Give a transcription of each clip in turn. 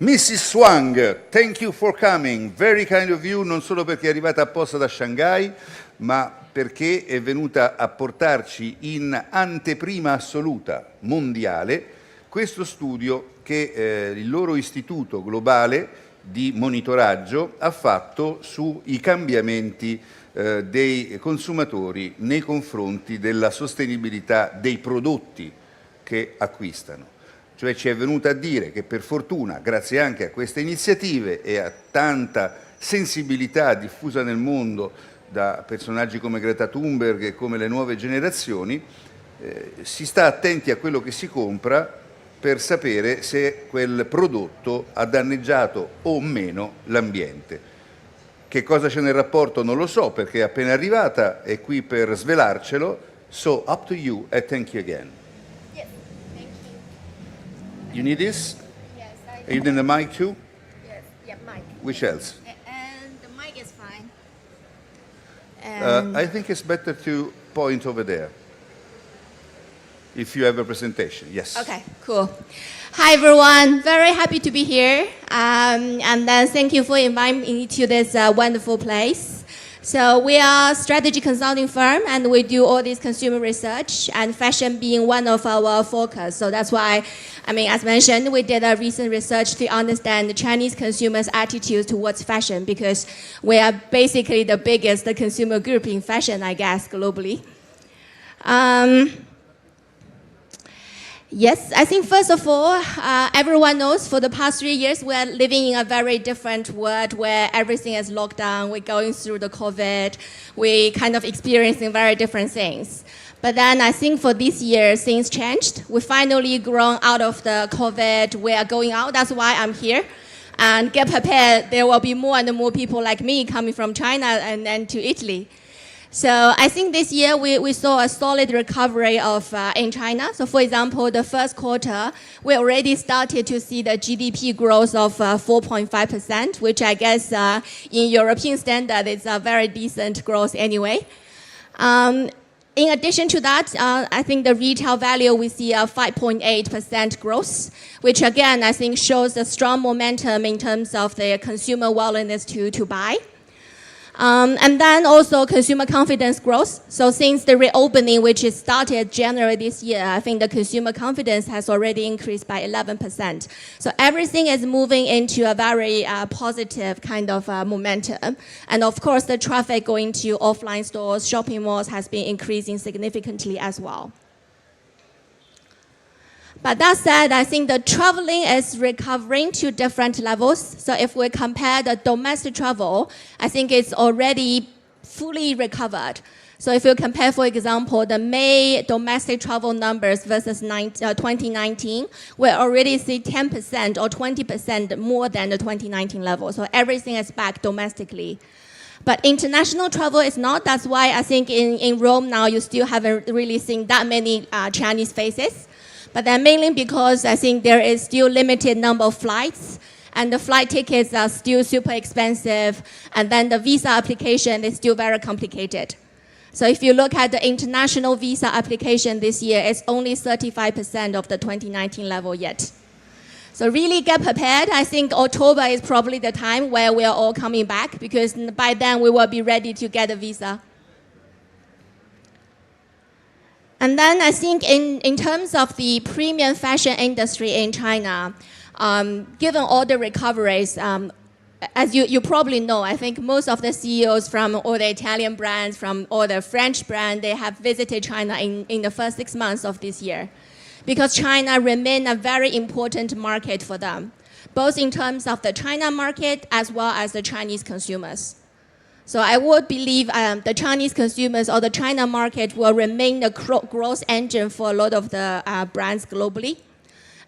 Mrs. Wang, thank you for coming. Very kind of you, non solo perché è arrivata apposta da Shanghai, ma perché è venuta a portarci in anteprima assoluta mondiale questo studio che il loro istituto globale di monitoraggio ha fatto sui cambiamenti dei consumatori nei confronti della sostenibilità dei prodotti che acquistano. Cioè ci è venuta a dire che per fortuna, grazie anche a queste iniziative e a tanta sensibilità diffusa nel mondo da personaggi come Greta Thunberg e come le nuove generazioni, si sta attenti a quello che si compra per sapere se quel prodotto ha danneggiato o meno l'ambiente. Che cosa c'è nel rapporto non lo so perché è appena arrivata, è qui per svelarcelo, so up to you and thank you again. You need this? Yes, Are you need the mic too? Yes, yeah, mic. Which else? And the mic is fine. I think it's better to point over there. If you have a presentation, yes. Okay, cool. Hi everyone, very happy to be here. And then thank you for inviting me to this wonderful place. So we are a strategy consulting firm and we do all this consumer research and fashion being one of our focus. So that's why, as mentioned, we did a recent research to understand the Chinese consumers' attitude towards fashion because we are basically the biggest consumer group in fashion, I guess, globally. Yes, I think first of all, everyone knows for the past 3 years, we're living in a very different world where everything is locked down, we're going through the COVID, we're kind of experiencing very different things. But then I think for this year, things changed. We finally grown out of the COVID, we are going out, that's why I'm here. And get prepared, there will be more and more people like me coming from China and then to Italy. So I think this year we saw a solid recovery in China. So for example, the first quarter, we already started to see the GDP growth of 4.5%, which I guess in European standard is a very decent growth anyway. In addition to that, I think the retail value, we see a 5.8% growth, which again, I think shows a strong momentum in terms of the consumer willingness to buy. And then also consumer confidence growth. So since the reopening, which is started January this year, I think the consumer confidence has already increased by 11%. So everything is moving into a very positive kind of momentum. And of course, the traffic going to offline stores, shopping malls has been increasing significantly as well. But that said, I think the traveling is recovering to different levels. So if we compare the domestic travel, I think it's already fully recovered. So if you compare, for example, the May domestic travel numbers versus 2019, we already see 10% or 20% more than the 2019 level. So everything is back domestically. But international travel is not. That's why I think in Rome now you still haven't really seen that many Chinese faces. But then mainly because I think there is still limited number of flights and the flight tickets are still super expensive and then the visa application is still very complicated. So if you look at the international visa application this year, it's only 35% of the 2019 level yet. So really get prepared. I think October is probably the time where we are all coming back because by then we will be ready to get a visa. And then I think in terms of the premium fashion industry in China, given all the recoveries, as you probably know, I think most of the CEOs from all the Italian brands, from all the French brands, they have visited China in the first 6 months of this year. Because China remains a very important market for them, both in terms of the China market as well as the Chinese consumers. So I would believe the Chinese consumers or the China market will remain the growth engine for a lot of the brands globally.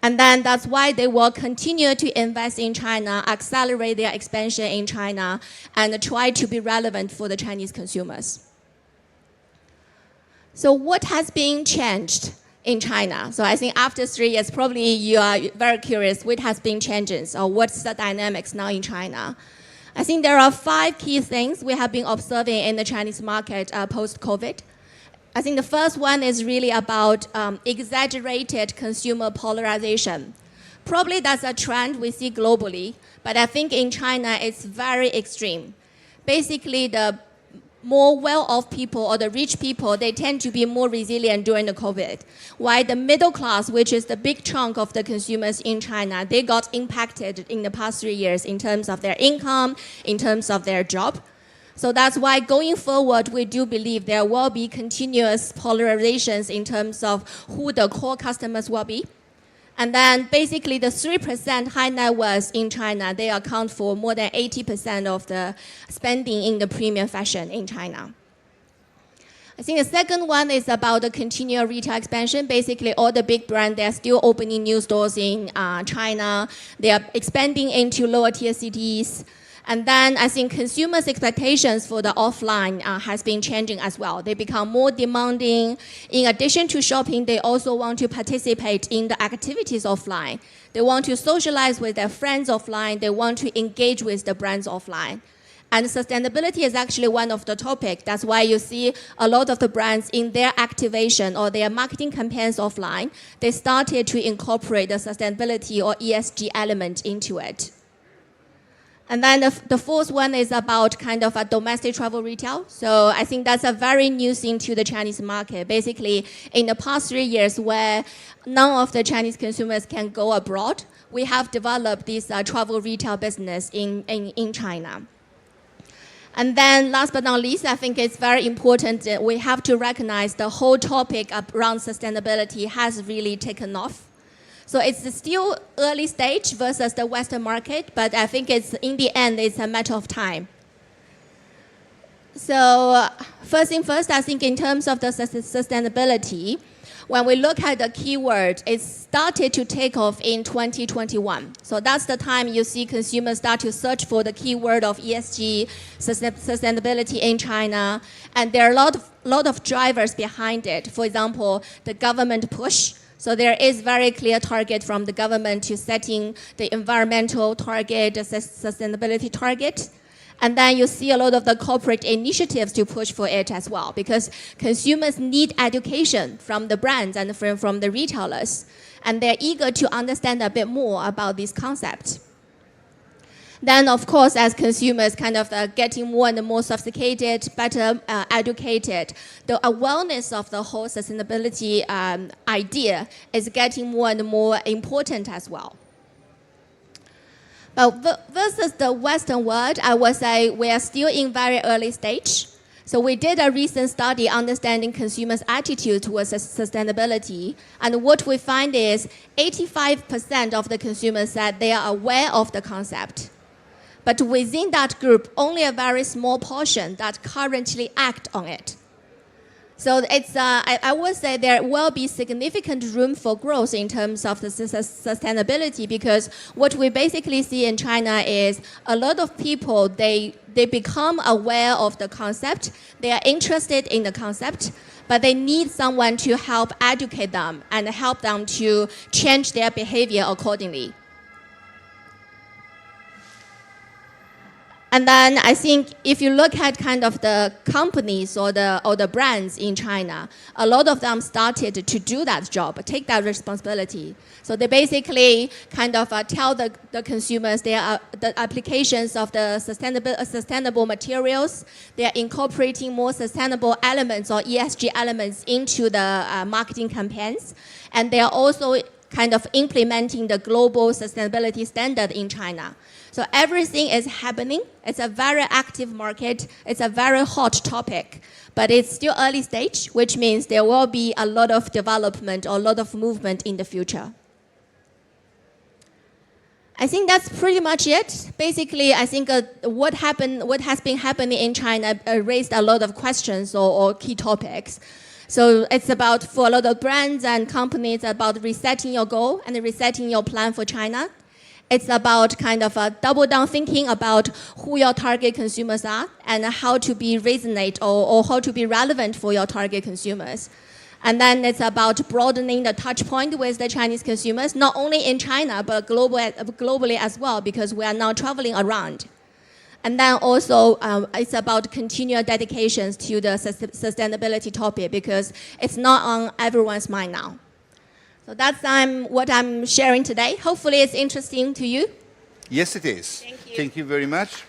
And then that's why they will continue to invest in China, accelerate their expansion in China, and try to be relevant for the Chinese consumers. So what has been changed in China? So I think after 3 years, probably you are very curious what has been changes or what's the dynamics now in China. I think there are 5 key things we have been observing in the Chinese market post-COVID. I think the first one is really about exaggerated consumer polarization. Probably that's a trend we see globally, but I think in China it's very extreme. Basically, the more well-off people or the rich people, they tend to be more resilient during the COVID. While the middle class, which is the big chunk of the consumers in China, they got impacted in the past 3 years in terms of their income, in terms of their job. So that's why going forward, we do believe there will be continuous polarizations in terms of who the core customers will be. And then basically the 3% high net worth in China, they account for more than 80% of the spending in the premium fashion in China. I think the second one is about the continual retail expansion. Basically, all the big brands, they're still opening new stores in China. They are expanding into lower tier cities. And then I think consumers' expectations for the offline has been changing as well. They become more demanding. In addition to shopping, they also want to participate in the activities offline. They want to socialize with their friends offline. They want to engage with the brands offline. And sustainability is actually one of the topics. That's why you see a lot of the brands in their activation or their marketing campaigns offline, they started to incorporate the sustainability or ESG element into it. And then the fourth one is about kind of a domestic travel retail. So I think that's a very new thing to the Chinese market. Basically, in the past 3 years where none of the Chinese consumers can go abroad, we have developed this travel retail business in China. And then last but not least, I think it's very important that we have to recognize the whole topic around sustainability has really taken off. So it's still early stage versus the Western market, but I think it's in the end, it's a matter of time. So first thing first, I think in terms of the sustainability, when we look at the keyword, it started to take off in 2021. So that's the time you see consumers start to search for the keyword of ESG, sustainability in China. And there are a lot of drivers behind it. For example, the government push. So there is very clear target from the government to setting the environmental target, the sustainability target. And then you see a lot of the corporate initiatives to push for it as well, because consumers need education from the brands and from the retailers. And they're eager to understand a bit more about this concept. Then, of course, as consumers kind of getting more and more sophisticated, better educated, the awareness of the whole sustainability idea is getting more and more important as well. But versus the Western world, I would say we are still in very early stage. So we did a recent study understanding consumers' attitude towards sustainability. And what we find is 85% of the consumers said they are aware of the concept. But within that group, only a very small portion that currently act on it. So it's, I would say there will be significant room for growth in terms of the sustainability, because what we basically see in China is a lot of people, they become aware of the concept, they are interested in the concept, but they need someone to help educate them and help them to change their behavior accordingly. And then I think if you look at kind of the companies or the brands in China, a lot of them started to do that job, take that responsibility. So they basically kind of tell the consumers the applications of the sustainable materials. They are incorporating more sustainable elements or ESG elements into the marketing campaigns. And they are also kind of implementing the global sustainability standard in China. So everything is happening. It's a very active market. It's a very hot topic, but it's still early stage, which means there will be a lot of development or a lot of movement in the future. I think that's pretty much it. Basically, I think what has been happening in China raised a lot of questions or key topics. So it's about, for a lot of brands and companies, about resetting your goal and resetting your plan for China. It's about kind of a double down thinking about who your target consumers are and how to be resonate or how to be relevant for your target consumers. And then it's about broadening the touch point with the Chinese consumers, not only in China, but globally as well, because we are now traveling around. And then also, it's about continual dedications to the sustainability topic, because it's not on everyone's mind now. So that's what I'm sharing today. Hopefully it's interesting to you. Yes, it is. Thank you. Thank you very much.